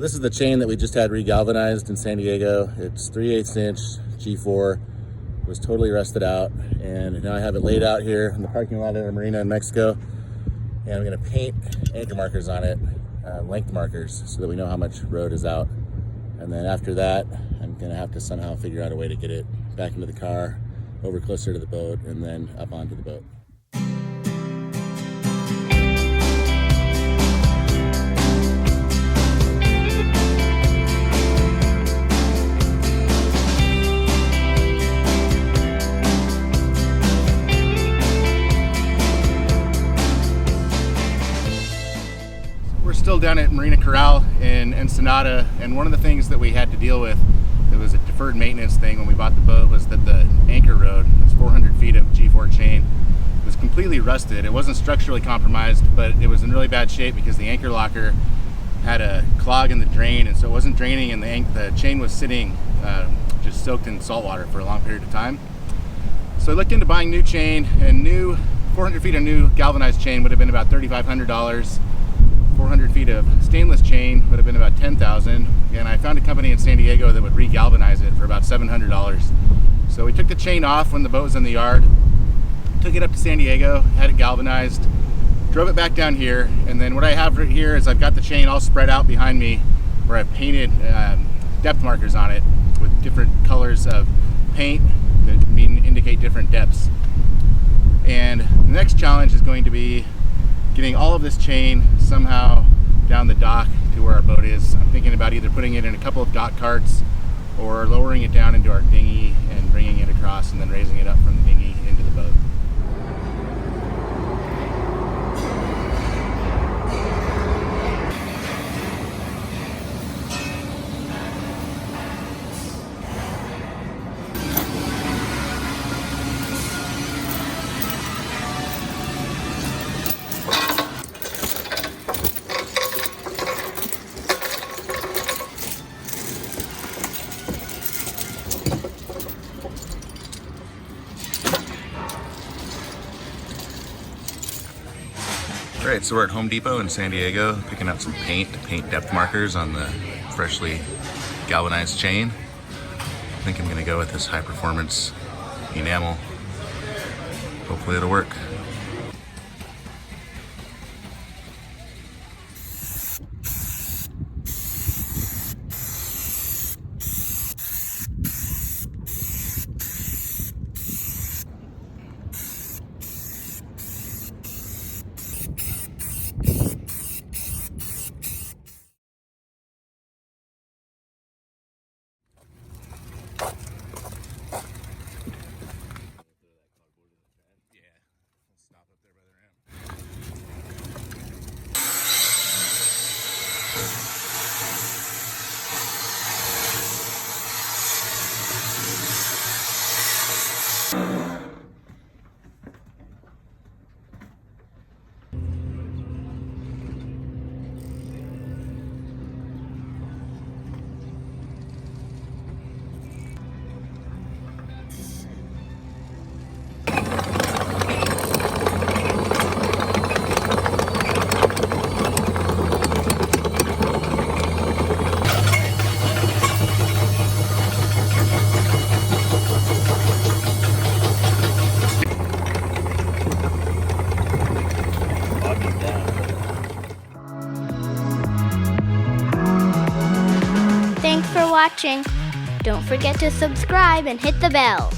This is the chain that we just had regalvanized in San Diego. It's 3/8 inch G4. It was totally rusted out, and now I have it laid out here in the parking lot at a marina in Mexico. And I'm gonna paint anchor markers on it, length markers, so that we know how much road is out. And then after that, I'm gonna have to somehow figure out a way to get it back into the car, over closer to the boat, and then up onto the boat. We're still down at Marina Corral in Ensenada, and one of the things that we had to deal with that was a deferred maintenance thing when we bought the boat was that the anchor rod, it's 400 feet of G4 chain, was completely rusted. It wasn't structurally compromised, but it was in really bad shape because the anchor locker had a clog in the drain, and so it wasn't draining, and the chain was sitting just soaked in salt water for a long period of time. So I looked into buying new chain, and 400 feet of new galvanized chain would have been about $3,500. 400 feet of stainless chain would have been about $10,000, and I found a company in San Diego that would re-galvanize it for about $700. So we took the chain off when the boat was in the yard, took it up to San Diego, had it galvanized, drove it back down here, and then what I have right here is I've got the chain all spread out behind me where I've painted depth markers on it with different colors of paint that indicate different depths. And the next challenge is going to be getting all of this chain somehow down the dock to where our boat is. I'm thinking about either putting it in a couple of dock carts or lowering it down into our dinghy and bringing it across and then raising it up from the dinghy into the boat. All right, so we're at Home Depot in San Diego picking up some paint to paint depth markers on the freshly galvanized chain. I think I'm gonna go with this high performance enamel. Hopefully it'll work. Thanks for watching. Don't forget to subscribe and hit the bell.